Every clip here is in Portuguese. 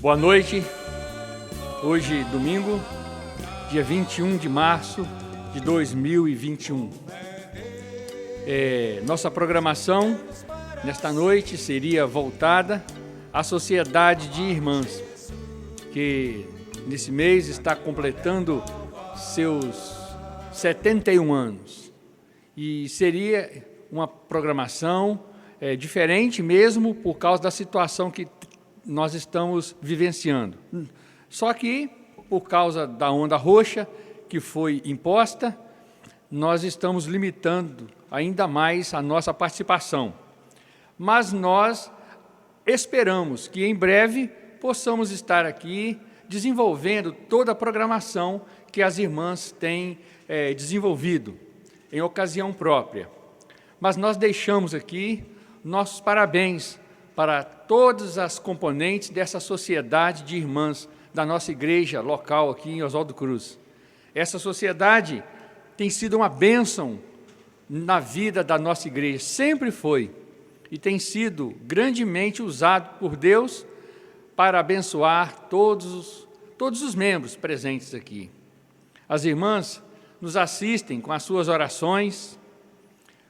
Boa noite. Hoje, domingo, dia 21 de março de 2021. Nossa programação nesta noite seria voltada à Sociedade de Irmãs, que nesse mês está completando seus 71 anos. E seria uma programação diferente mesmo por causa da situação que nós estamos vivenciando. Só que, por causa da onda roxa que foi imposta, nós estamos limitando ainda mais a nossa participação. Mas nós esperamos que em breve possamos estar aqui desenvolvendo toda a programação que as irmãs têm desenvolvido em ocasião própria. Mas nós deixamos aqui nossos parabéns para todas as componentes dessa sociedade de irmãs da nossa igreja local aqui em Oswaldo Cruz. Essa sociedade tem sido uma bênção na vida da nossa igreja, sempre foi, e tem sido grandemente usado por Deus para abençoar todos os membros presentes aqui. As irmãs nos assistem com as suas orações,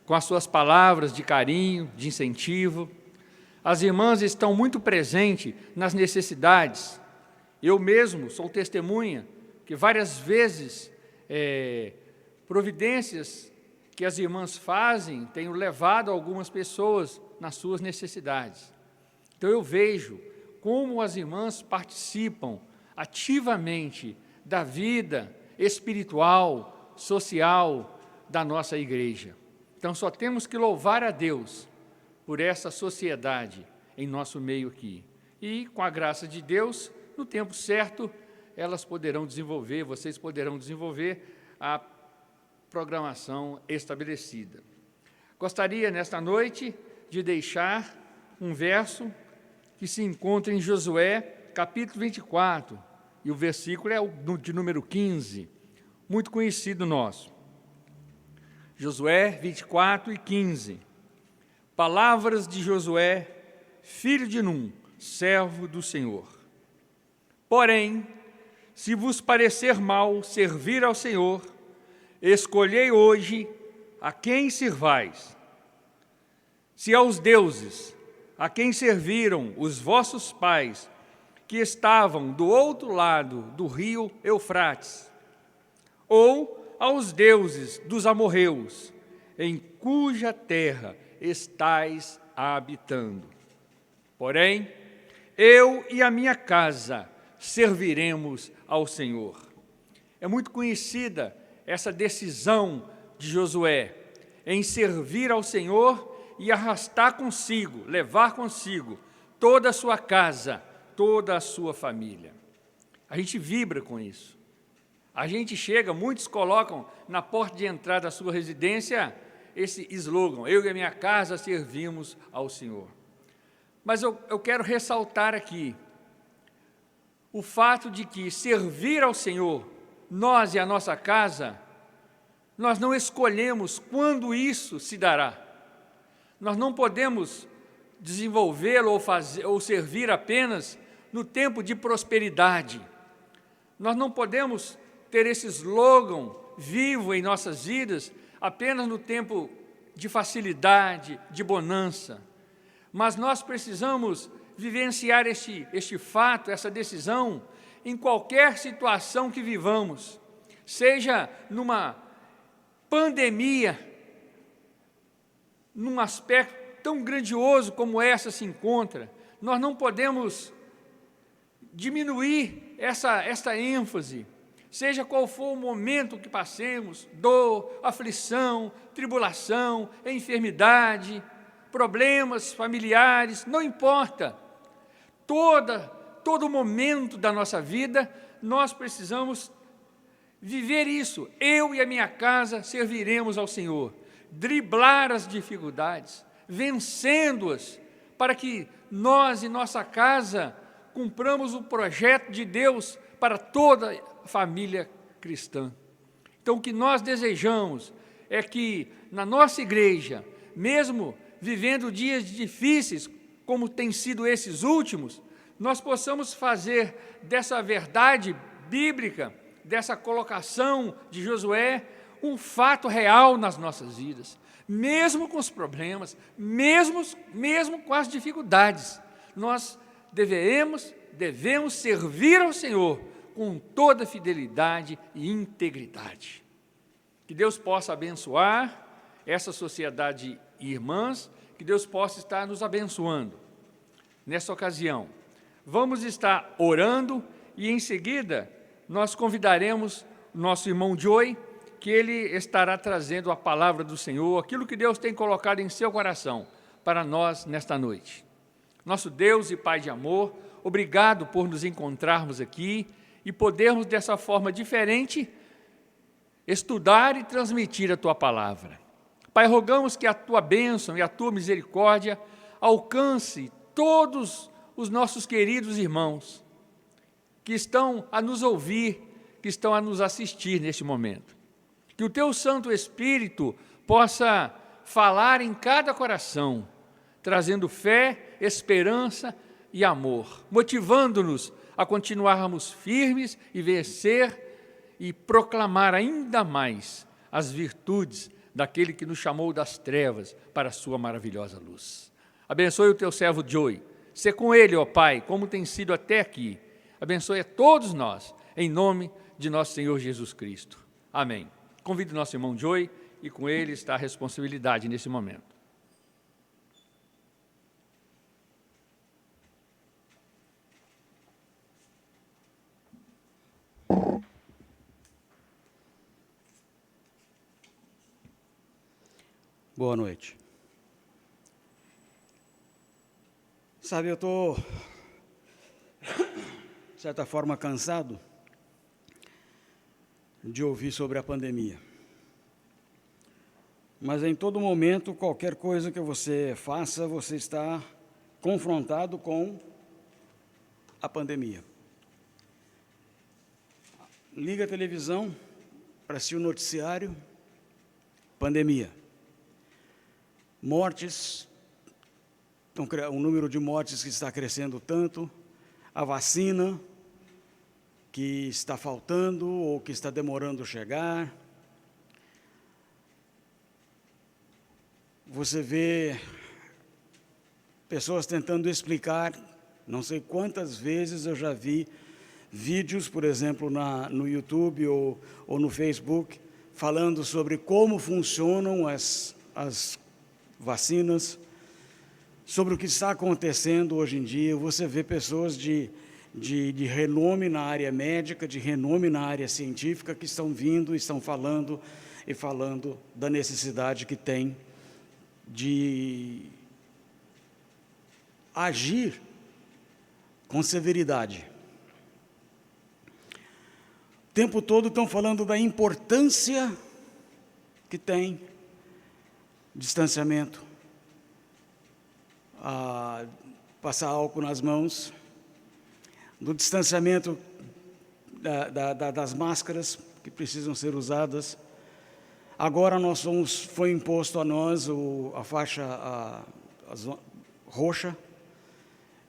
com as suas palavras de carinho, de incentivo. As irmãs estão muito presentes nas necessidades. Eu mesmo sou testemunha que várias vezes providências que as irmãs fazem tenho levado algumas pessoas nas suas necessidades. Então eu vejo como as irmãs participam ativamente da vida espiritual, social da nossa igreja. Então só temos que louvar a Deus por essa sociedade em nosso meio aqui. E, com a graça de Deus, no tempo certo, elas poderão desenvolver, vocês poderão desenvolver a programação estabelecida. Gostaria, nesta noite, de deixar um verso que se encontra em Josué, capítulo 24, e o versículo é o de número 15, muito conhecido nosso. Josué 24 e 15. Palavras de Josué, filho de Num, servo do Senhor. Porém, se vos parecer mal servir ao Senhor, escolhei hoje a quem sirvais. Se aos deuses a quem serviram os vossos pais, que estavam do outro lado do rio Eufrates, ou aos deuses dos amorreus, em cuja terra estais habitando. Porém, eu e a minha casa serviremos ao Senhor. É muito conhecida essa decisão de Josué em servir ao Senhor e arrastar consigo, levar consigo toda a sua casa, toda a sua família. A gente vibra com isso. A gente chega, muitos colocam na porta de entrada da sua residência esse slogan, eu e a minha casa servimos ao Senhor. Mas eu quero ressaltar aqui o fato de que servir ao Senhor, nós e a nossa casa, nós não escolhemos quando isso se dará. Nós não podemos desenvolvê-lo ou servir apenas no tempo de prosperidade. Nós não podemos ter esse slogan vivo em nossas vidas apenas no tempo de facilidade, de bonança. Mas nós precisamos vivenciar este fato, essa decisão, em qualquer situação que vivamos, seja numa pandemia, num aspecto tão grandioso como essa se encontra, nós não podemos diminuir essa ênfase, seja qual for o momento que passemos, dor, aflição, tribulação, enfermidade, problemas familiares, não importa. Todo momento da nossa vida, nós precisamos viver isso. Eu e a minha casa serviremos ao Senhor. Driblar as dificuldades, vencendo-as, para que nós e nossa casa cumpramos o projeto de Deus para toda a família cristã. Então, o que nós desejamos é que na nossa igreja, mesmo vivendo dias difíceis, como tem sido esses últimos, nós possamos fazer dessa verdade bíblica, dessa colocação de Josué, um fato real nas nossas vidas, mesmo com os problemas, mesmo com as dificuldades. Nós devemos servir ao Senhor com toda fidelidade e integridade. Que Deus possa abençoar essa sociedade irmãs, que Deus possa estar nos abençoando. Nessa ocasião, vamos estar orando e, em seguida, nós convidaremos o nosso irmão Joey, que ele estará trazendo a palavra do Senhor, aquilo que Deus tem colocado em seu coração para nós nesta noite. Nosso Deus e Pai de amor, obrigado por nos encontrarmos aqui e podermos, dessa forma diferente, estudar e transmitir a Tua palavra. Pai, rogamos que a Tua bênção e a Tua misericórdia alcance todos os nossos queridos irmãos que estão a nos ouvir, que estão a nos assistir neste momento. Que o Teu Santo Espírito possa falar em cada coração, trazendo fé, esperança e amor, motivando-nos a continuarmos firmes e vencer e proclamar ainda mais as virtudes daquele que nos chamou das trevas para a sua maravilhosa luz. Abençoe o Teu servo Joey. Sê com ele, ó Pai, como tem sido até aqui. Abençoe a todos nós, em nome de nosso Senhor Jesus Cristo. Amém. Convido o nosso irmão Joey e com ele está a responsabilidade nesse momento. Boa noite. Sabe, eu estou, de certa forma, cansado de ouvir sobre a pandemia. Mas em todo momento, qualquer coisa que você faça, você está confrontado com a pandemia. Liga a televisão para assistir o noticiário, pandemia. Mortes, o número de mortes que está crescendo tanto, a vacina que está faltando ou que está demorando a chegar. Você vê pessoas tentando explicar, não sei quantas vezes eu já vi vídeos, por exemplo, no YouTube ou no Facebook, falando sobre como funcionam as vacinas, sobre o que está acontecendo hoje em dia. Você vê pessoas de renome na área médica, de renome na área científica, que estão vindo, estão falando da necessidade que tem de agir com severidade. O tempo todo estão falando da importância que tem distanciamento, passar álcool nas mãos, do distanciamento das máscaras que precisam ser usadas. Agora foi imposto a nós a faixa roxa,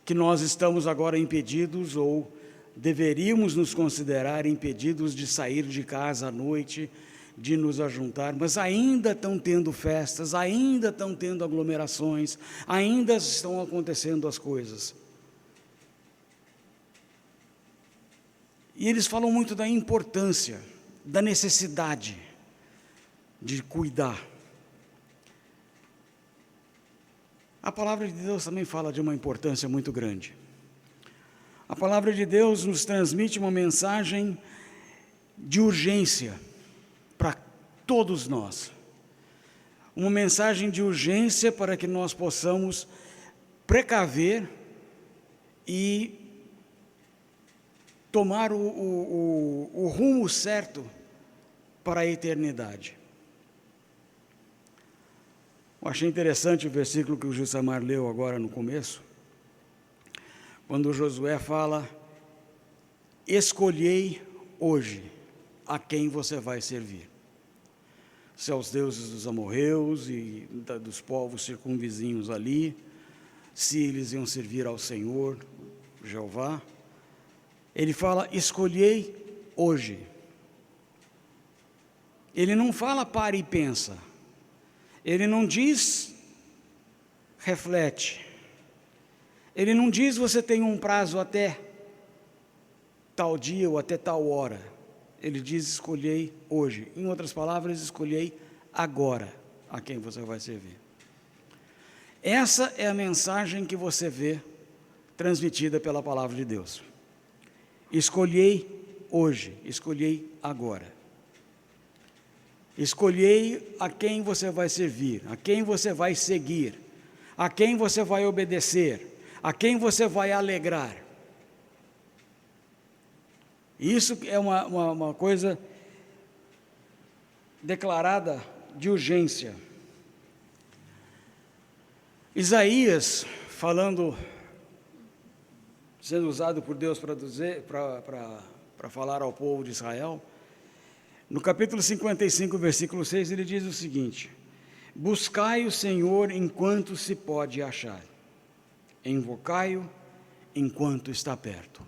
que nós estamos agora impedidos, ou deveríamos nos considerar impedidos de sair de casa à noite, de nos ajuntar, mas ainda estão tendo festas, ainda estão tendo aglomerações, ainda estão acontecendo as coisas. E eles falam muito da importância, da necessidade de cuidar. A palavra de Deus também fala de uma importância muito grande. A palavra de Deus nos transmite uma mensagem de urgência para todos nós. Uma mensagem de urgência para que nós possamos precaver e tomar o rumo certo para a eternidade. Eu achei interessante o versículo que o Jusamar leu agora no começo, quando Josué fala: escolhei hoje a quem você vai servir. Se aos deuses dos amorreus e dos povos circunvizinhos ali, se eles iam servir ao Senhor, Jeová, ele fala, escolhei hoje. Ele não fala para e pensa. Ele não diz, reflete. Ele não diz, você tem um prazo até tal dia ou até tal hora. Ele diz, escolhei hoje. Em outras palavras, escolhei agora a quem você vai servir. Essa é a mensagem que você vê transmitida pela palavra de Deus. Escolhei hoje, escolhei agora. Escolhei a quem você vai servir, a quem você vai seguir, a quem você vai obedecer, a quem você vai alegrar. Isso é uma coisa declarada de urgência. Isaías, sendo usado por Deus para falar ao povo de Israel, no capítulo 55, versículo 6, ele diz o seguinte: buscai o Senhor enquanto se pode achar, invocai-o enquanto está perto.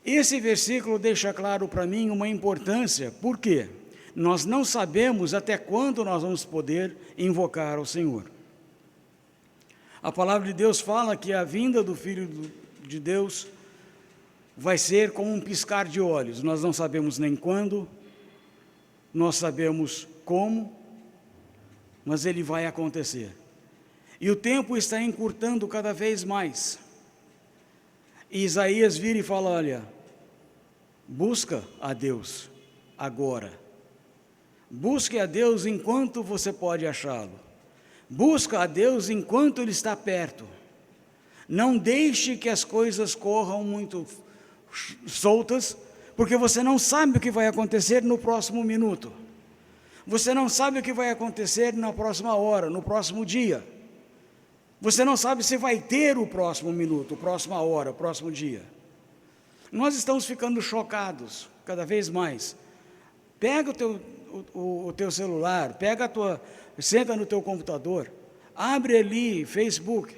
Esse versículo deixa claro para mim uma importância, por quê? Nós não sabemos até quando nós vamos poder invocar ao Senhor. A palavra de Deus fala que a vinda do Filho de Deus vai ser como um piscar de olhos. Nós não sabemos nem quando, nós sabemos como, mas ele vai acontecer. E o tempo está encurtando cada vez mais. E Isaías vira e fala, olha, busca a Deus agora. Busque a Deus enquanto você pode achá-lo. Busca a Deus enquanto Ele está perto. Não deixe que as coisas corram muito soltas, porque você não sabe o que vai acontecer no próximo minuto. Você não sabe o que vai acontecer na próxima hora, no próximo dia. Você não sabe se vai ter o próximo minuto, a próxima hora, o próximo dia. Nós estamos ficando chocados cada vez mais. Pega o teu celular, senta no teu computador, abre ali Facebook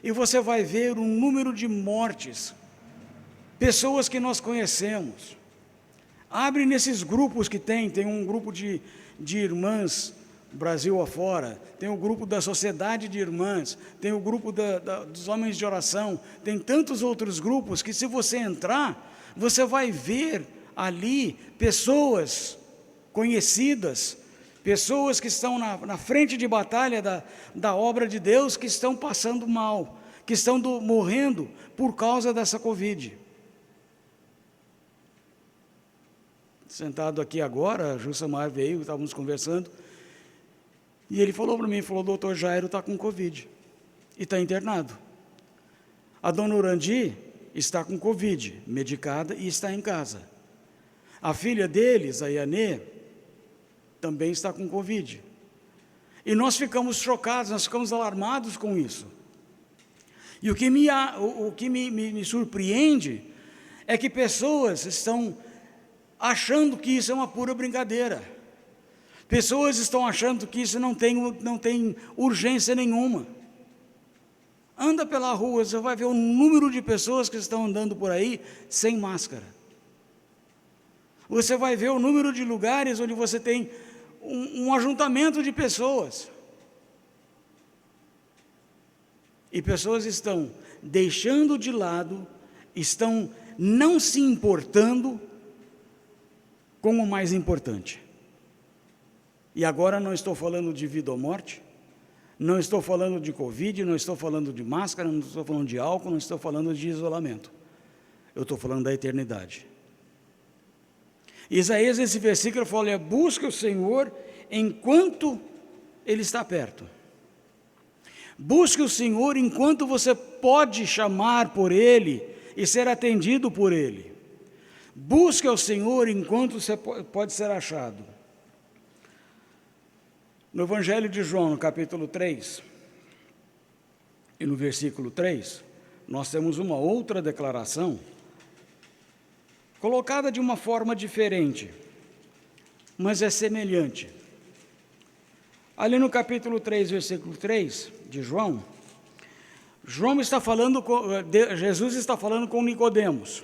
e você vai ver um número de mortes, pessoas que nós conhecemos. Abre nesses grupos que tem um grupo de irmãs Brasil afora, tem o grupo da Sociedade de Irmãs, tem o grupo dos Homens de Oração, tem tantos outros grupos que se você entrar, você vai ver ali pessoas conhecidas, pessoas que estão na frente de batalha da obra de Deus, que estão passando mal, que estão morrendo por causa dessa Covid. Sentado aqui agora, a Jussamar veio, estávamos conversando, e ele falou para mim, doutor Jairo está com Covid, e está internado. A dona Urandi está com Covid, medicada e está em casa. A filha deles, a Ianê, também está com Covid. E nós ficamos chocados, nós ficamos alarmados com isso. E o que me surpreende é que pessoas estão achando que isso é uma pura brincadeira. Pessoas estão achando que isso não tem urgência nenhuma. Anda pela rua, você vai ver o número de pessoas que estão andando por aí sem máscara. Você vai ver o número de lugares onde você tem um ajuntamento de pessoas. E pessoas estão deixando de lado, estão não se importando com o mais importante. E agora não estou falando de vida ou morte, não estou falando de Covid, não estou falando de máscara, não estou falando de álcool, não estou falando de isolamento. Eu estou falando da eternidade. Isaías, nesse versículo, fala, olha, busca o Senhor enquanto Ele está perto. Busque o Senhor enquanto você pode chamar por Ele e ser atendido por Ele. Busque ao Senhor enquanto você pode ser achado. No Evangelho de João, no capítulo 3, e no versículo 3, nós temos uma outra declaração, colocada de uma forma diferente, mas é semelhante. Ali no capítulo 3, versículo 3 de João, Jesus está falando com Nicodemos.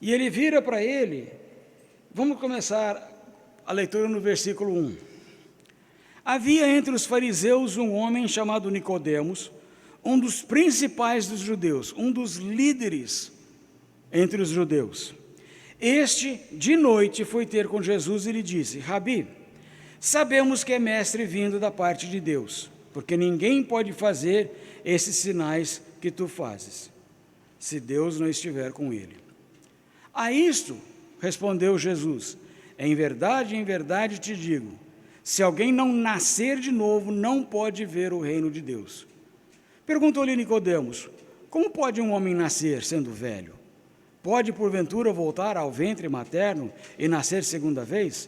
E ele vira para ele, vamos começar a leitura no versículo 1. Havia entre os fariseus um homem chamado Nicodemos, um dos principais dos judeus, um dos líderes entre os judeus. Este, de noite, foi ter com Jesus e lhe disse: Rabi, sabemos que é mestre vindo da parte de Deus, porque ninguém pode fazer esses sinais que tu fazes, se Deus não estiver com ele. A isto respondeu Jesus: em verdade te digo, se alguém não nascer de novo, não pode ver o reino de Deus. Perguntou-lhe Nicodemos: como pode um homem nascer sendo velho? Pode, porventura, voltar ao ventre materno e nascer segunda vez?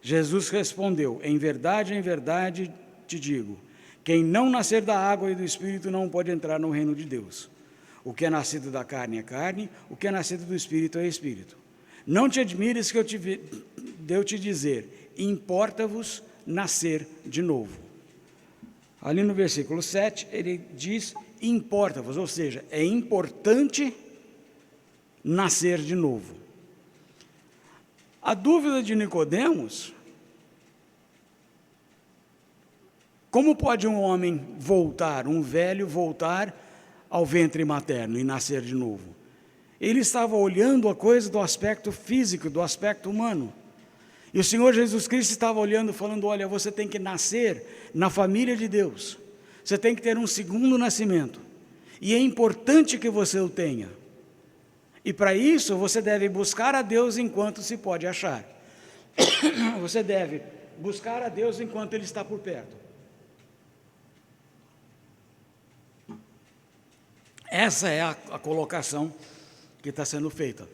Jesus respondeu: em verdade te digo, quem não nascer da água e do Espírito não pode entrar no reino de Deus. O que é nascido da carne é carne, o que é nascido do Espírito é Espírito. Não te admires que eu te dizer, importa-vos nascer de novo. Ali no versículo 7, ele diz, importa-vos, ou seja, é importante nascer de novo. A dúvida de Nicodemos: como pode um homem voltar, um velho voltar ao ventre materno e nascer de novo? Ele estava olhando a coisa do aspecto físico, do aspecto humano. E o Senhor Jesus Cristo estava olhando, falando: olha, você tem que nascer na família de Deus. Você tem que ter um segundo nascimento. E é importante que você o tenha. E para isso, você deve buscar a Deus enquanto se pode achar. Você deve buscar a Deus enquanto Ele está por perto. Essa é a colocação que está sendo feita.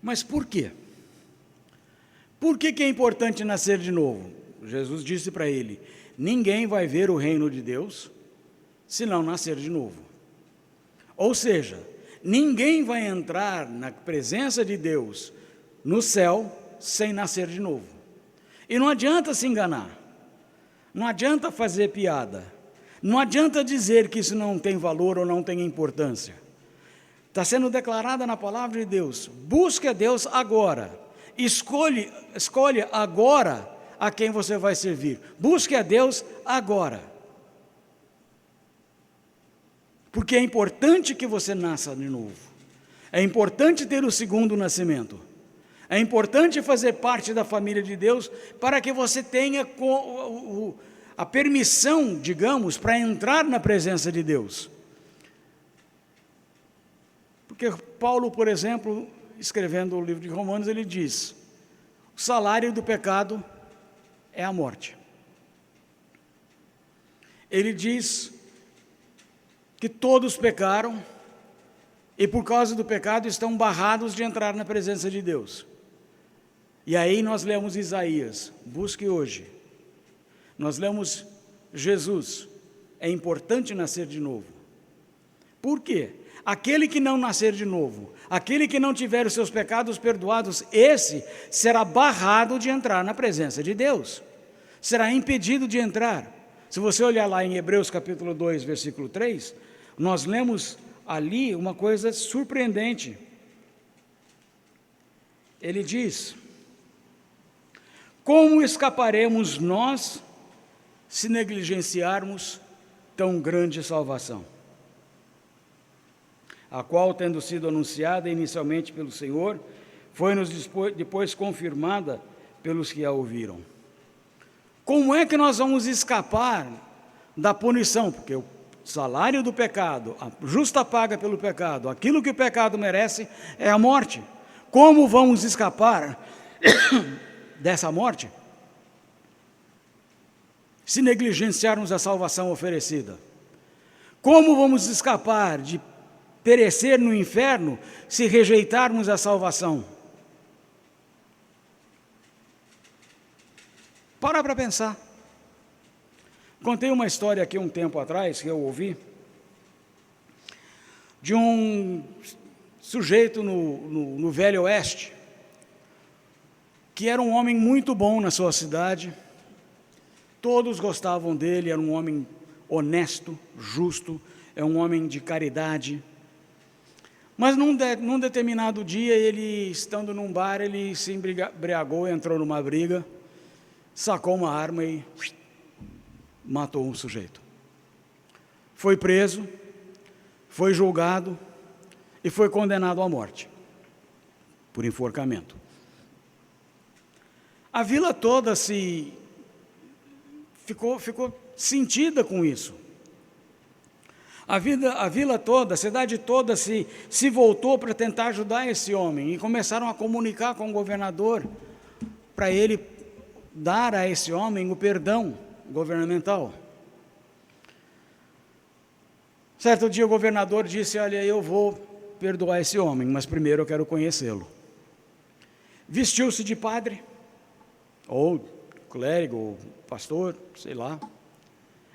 Mas por quê? Por que é importante nascer de novo? Jesus disse para ele: ninguém vai ver o reino de Deus se não nascer de novo. Ou seja, ninguém vai entrar na presença de Deus no céu sem nascer de novo. E não adianta se enganar, não adianta fazer piada, não adianta dizer que isso não tem valor ou não tem importância. Está sendo declarada na palavra de Deus: busque a Deus agora, escolhe agora a quem você vai servir, busque a Deus agora. Porque é importante que você nasça de novo, é importante ter o segundo nascimento, é importante fazer parte da família de Deus para que você tenha a permissão, digamos, para entrar na presença de Deus. Porque Paulo, por exemplo, escrevendo o livro de Romanos, ele diz: o salário do pecado é a morte. Ele diz que todos pecaram e por causa do pecado estão barrados de entrar na presença de Deus. E aí nós lemos Isaías, busque hoje. Nós lemos Jesus, é importante nascer de novo. Por quê? Aquele que não nascer de novo, aquele que não tiver os seus pecados perdoados, esse será barrado de entrar na presença de Deus, será impedido de entrar. Se você olhar lá em Hebreus capítulo 2, versículo 3, nós lemos ali uma coisa surpreendente. Ele diz: como escaparemos nós se negligenciarmos tão grande salvação, a qual, tendo sido anunciada inicialmente pelo Senhor, foi-nos depois confirmada pelos que a ouviram. Como é que nós vamos escapar da punição? Porque o salário do pecado, a justa paga pelo pecado, aquilo que o pecado merece é a morte. Como vamos escapar dessa morte? Se negligenciarmos a salvação oferecida. Como vamos escapar de perecer no inferno se rejeitarmos a salvação? Para pensar. Contei uma história aqui um tempo atrás, que eu ouvi, de um sujeito no Velho Oeste, que era um homem muito bom na sua cidade, todos gostavam dele, era um homem honesto, justo, é um homem de caridade. Mas num determinado dia, ele, estando num bar, ele se embriagou, entrou numa briga, sacou uma arma e matou um sujeito. Foi preso, foi julgado e foi condenado à morte por enforcamento. A vila toda ficou sentida com isso. A vila toda, a cidade toda se voltou para tentar ajudar esse homem e começaram a comunicar com o governador para ele dar a esse homem o perdão governamental. Certo dia o governador disse: olha, eu vou perdoar esse homem, mas primeiro eu quero conhecê-lo. Vestiu-se de padre, ou clérigo, ou pastor, sei lá,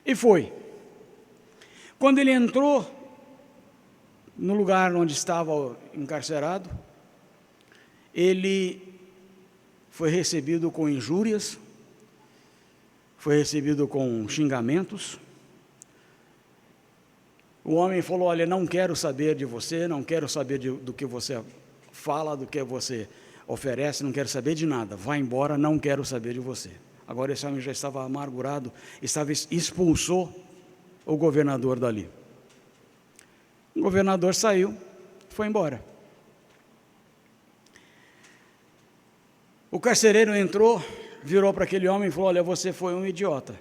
e foi. Quando ele entrou no lugar onde estava encarcerado, ele foi recebido com injúrias, foi recebido com xingamentos. O homem falou: olha, não quero saber de você, não quero saber do que você fala, do que você oferece, não quero saber de nada, vá embora, não quero saber de você. Agora esse homem já estava amargurado, expulsou o governador dali. O governador saiu, foi embora. O carcereiro entrou, virou para aquele homem e falou: olha, você foi um idiota,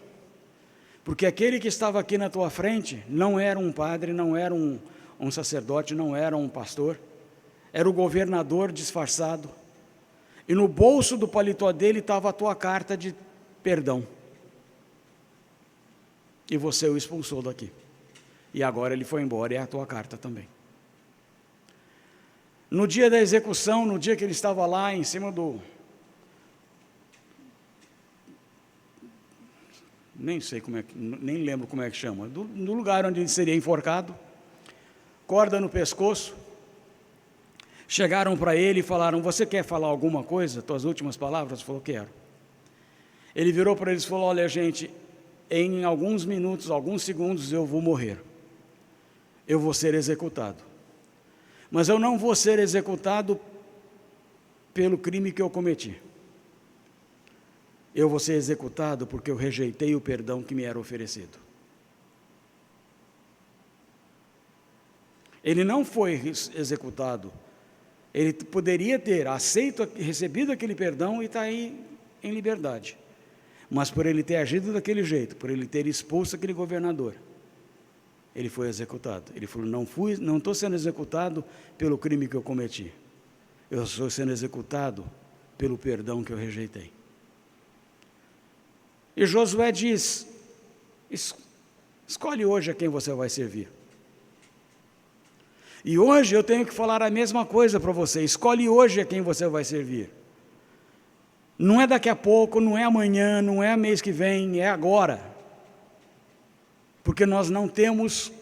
porque aquele que estava aqui na tua frente não era um padre, não era um sacerdote, não era um pastor, era o governador disfarçado, e no bolso do paletó dele estava a tua carta de perdão, e você o expulsou daqui, e agora ele foi embora, e é a tua carta também. No dia da execução, no dia que ele estava lá em cima nem lembro como é que chama, no lugar onde ele seria enforcado, corda no pescoço, chegaram para ele e falaram: você quer falar alguma coisa, tuas últimas palavras? Ele falou: quero. Ele virou para eles e falou: olha, gente, em alguns minutos, alguns segundos eu vou morrer, eu vou ser executado, mas eu não vou ser executado pelo crime que eu cometi, eu vou ser executado porque eu rejeitei o perdão que me era oferecido. Ele não foi executado, ele poderia ter recebido aquele perdão e está aí em liberdade, mas por ele ter agido daquele jeito, por ele ter expulso aquele governador, ele foi executado. Ele falou: não estou sendo executado pelo crime que eu cometi, eu estou sendo executado pelo perdão que eu rejeitei. E Josué diz: escolhe hoje a quem você vai servir. E hoje eu tenho que falar a mesma coisa para você: escolhe hoje a quem você vai servir. Não é daqui a pouco, não é amanhã, não é mês que vem, é agora. Porque nós não temos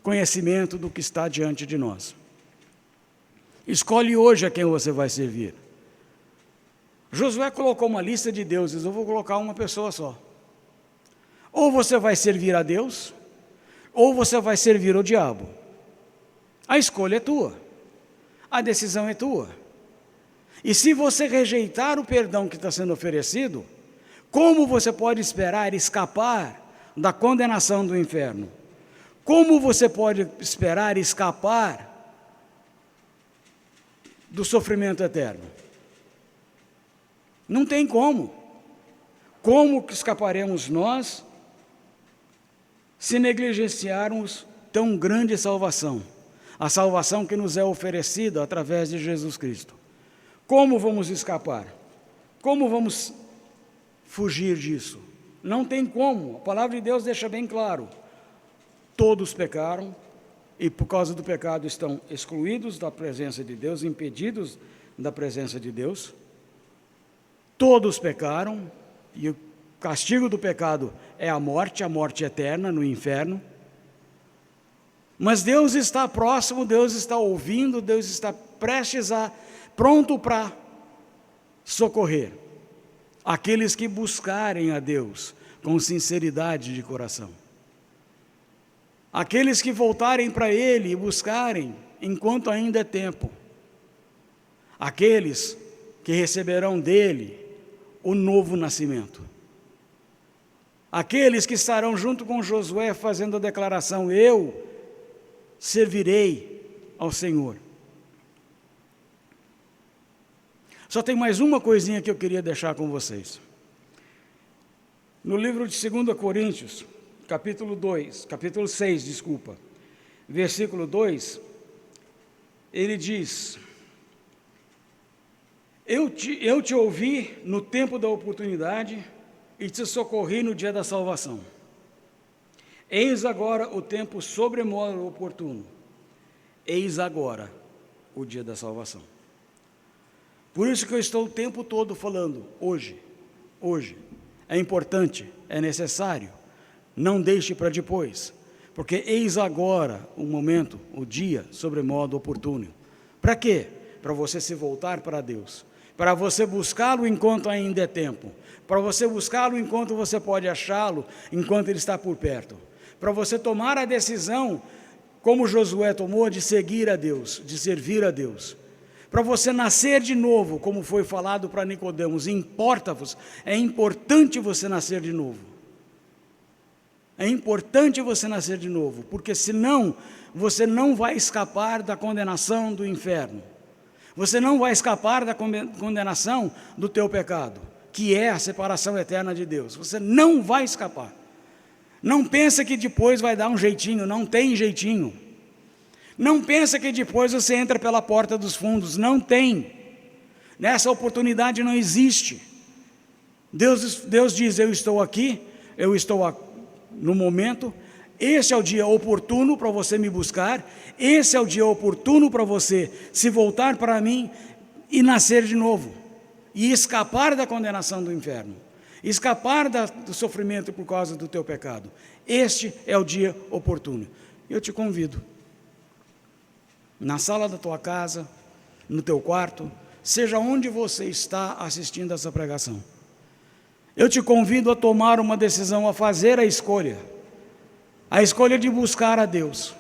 conhecimento do que está diante de nós. Escolhe hoje a quem você vai servir. Josué colocou uma lista de deuses, eu vou colocar uma pessoa só. Ou você vai servir a Deus, ou você vai servir ao diabo. A escolha é tua, a decisão é tua. E se você rejeitar o perdão que está sendo oferecido, como você pode esperar escapar da condenação do inferno? Como você pode esperar escapar do sofrimento eterno? Não tem como. Como que escaparemos nós se negligenciarmos tão grande salvação? A salvação que nos é oferecida através de Jesus Cristo. Como vamos escapar? Como vamos fugir disso? Não tem como. A palavra de Deus deixa bem claro: todos pecaram e por causa do pecado estão excluídos da presença de Deus, impedidos da presença de Deus. Todos pecaram e o castigo do pecado é a morte eterna no inferno. Mas Deus está próximo, Deus está ouvindo, Deus está pronto para socorrer aqueles que buscarem a Deus com sinceridade de coração. aqueles que voltarem para Ele e buscarem enquanto ainda é tempo, aqueles que receberão dele o novo nascimento, aqueles que estarão junto com Josué fazendo a declaração: eu servirei ao Senhor. Só tem mais uma coisinha que eu queria deixar com vocês. No livro de 2 Coríntios, capítulo 6, versículo 2, ele diz: eu te ouvi no tempo da oportunidade e te socorri no dia da salvação. Eis agora o tempo sobremodo oportuno. Eis agora o dia da salvação. Por isso que eu estou o tempo todo falando, hoje. É importante, é necessário, não deixe para depois, porque eis agora o momento, o dia, sobremodo oportuno. Para quê? Para você se voltar para Deus, para você buscá-lo enquanto ainda é tempo, para você buscá-lo enquanto você pode achá-lo, enquanto ele está por perto, para você tomar a decisão, como Josué tomou, de seguir a Deus, de servir a Deus, para você nascer de novo, como foi falado para Nicodemos. É importante você nascer de novo. É importante você nascer de novo, porque senão você não vai escapar da condenação do inferno. Você não vai escapar da condenação do teu pecado, que é a separação eterna de Deus. Você não vai escapar. Não pensa que depois vai dar um jeitinho, não tem jeitinho. Não pensa que depois você entra pela porta dos fundos, não tem. Nessa oportunidade não existe. Deus diz: eu estou aqui, no momento, esse é o dia oportuno para você me buscar, esse é o dia oportuno para você se voltar para mim e nascer de novo, e escapar da condenação do inferno, escapar do sofrimento por causa do teu pecado. Este é o dia oportuno. Eu te convido, na sala da tua casa, no teu quarto, seja onde você está assistindo essa pregação, eu te convido a tomar uma decisão, a fazer a escolha de buscar a Deus,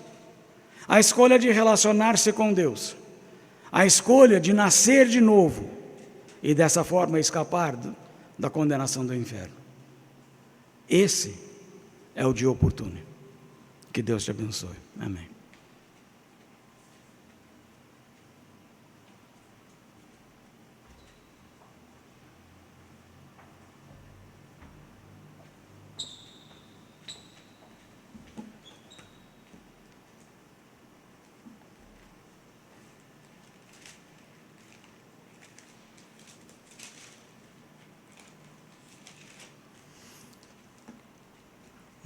a escolha de relacionar-se com Deus, a escolha de nascer de novo e dessa forma escapar da condenação do inferno. Esse é o dia oportuno. Que Deus te abençoe. Amém.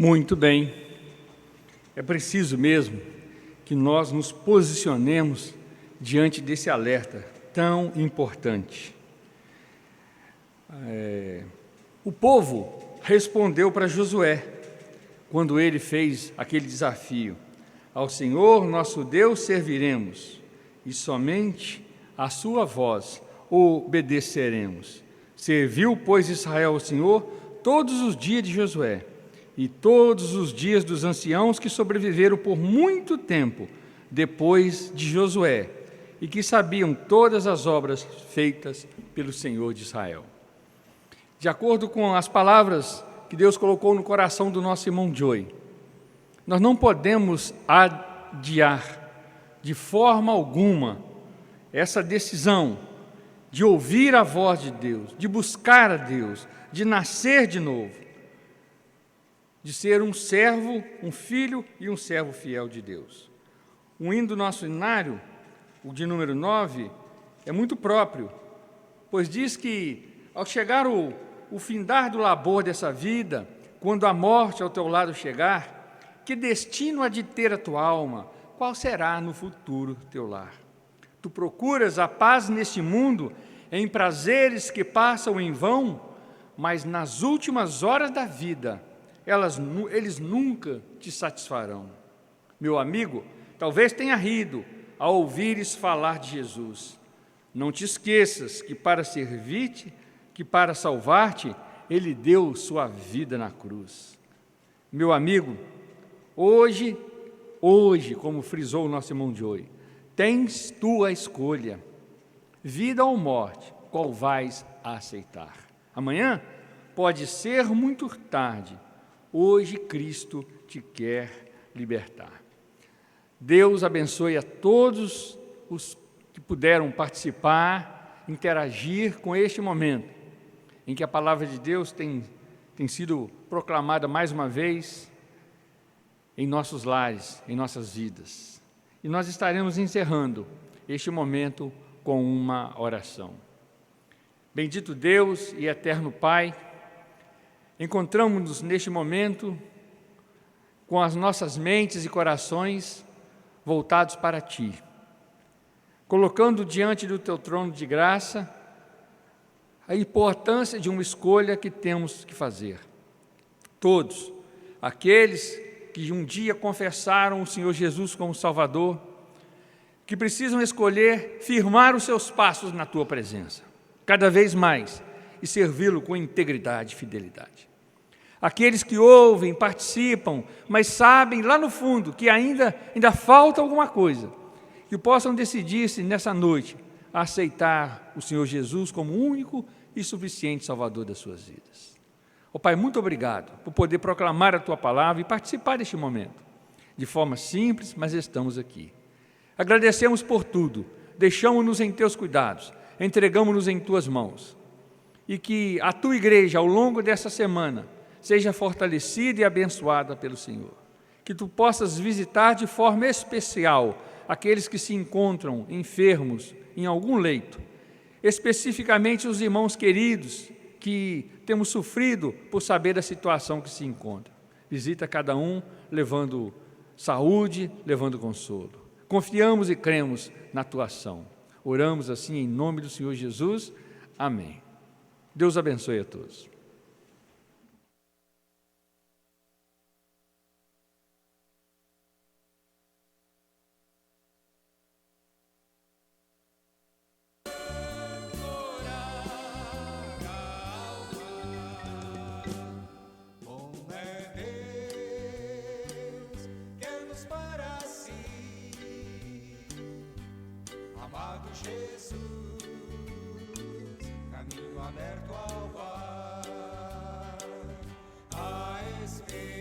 Muito bem. É preciso mesmo que nós nos posicionemos diante desse alerta tão importante. O povo respondeu para Josué, quando ele fez aquele desafio: ao Senhor nosso Deus serviremos, e somente a sua voz obedeceremos. Serviu, pois, Israel ao Senhor todos os dias de Josué, e todos os dias dos anciãos que sobreviveram por muito tempo depois de Josué, e que sabiam todas as obras feitas pelo Senhor de Israel. De acordo com as palavras que Deus colocou no coração do nosso irmão Joey, nós não podemos adiar de forma alguma essa decisão de ouvir a voz de Deus, de buscar a Deus, de nascer de novo, de ser um servo, um filho e um servo fiel de Deus. O hino do nosso hinário, o de número 9, é muito próprio, pois diz que, ao chegar o findar do labor dessa vida, quando a morte ao teu lado chegar, que destino há de ter a tua alma? Qual será no futuro teu lar? Tu procuras a paz neste mundo, em prazeres que passam em vão, mas nas últimas horas da vida, eles nunca te satisfarão. Meu amigo, talvez tenha rido ao ouvires falar de Jesus. Não te esqueças que para servir-te, que para salvar-te, Ele deu sua vida na cruz. Meu amigo, hoje Hoje, como frisou o nosso irmão Joey, tens tu a escolha, vida ou morte, qual vais aceitar. Amanhã pode ser muito tarde, hoje Cristo te quer libertar. Deus abençoe a todos os que puderam participar, interagir com este momento, em que a palavra de Deus tem sido proclamada mais uma vez em nossos lares, em nossas vidas. E nós estaremos encerrando este momento com uma oração. Bendito Deus e eterno Pai, encontramos-nos neste momento com as nossas mentes e corações voltados para Ti, colocando diante do Teu trono de graça a importância de uma escolha que temos que fazer. Todos aqueles que um dia confessaram o Senhor Jesus como Salvador, que precisam escolher firmar os seus passos na Tua presença, cada vez mais, e servi-lo com integridade e fidelidade. Aqueles que ouvem, participam, mas sabem lá no fundo que ainda falta alguma coisa, que possam decidir-se nessa noite a aceitar o Senhor Jesus como único e suficiente Salvador das suas vidas. Ó Pai, muito obrigado por poder proclamar a Tua palavra e participar deste momento. De forma simples, mas estamos aqui. Agradecemos por tudo, deixamos-nos em Teus cuidados, entregamos-nos em Tuas mãos. E que a Tua igreja, ao longo dessa semana, seja fortalecida e abençoada pelo Senhor. Que Tu possas visitar de forma especial aqueles que se encontram enfermos em algum leito, especificamente os irmãos queridos que temos sofrido por saber da situação que se encontra. Visita cada um, levando saúde, levando consolo. Confiamos e cremos na Tua ação. Oramos assim em nome do Senhor Jesus. Amém. Deus abençoe a todos. Amado Jesus, caminho aberto ao mar, a esperança.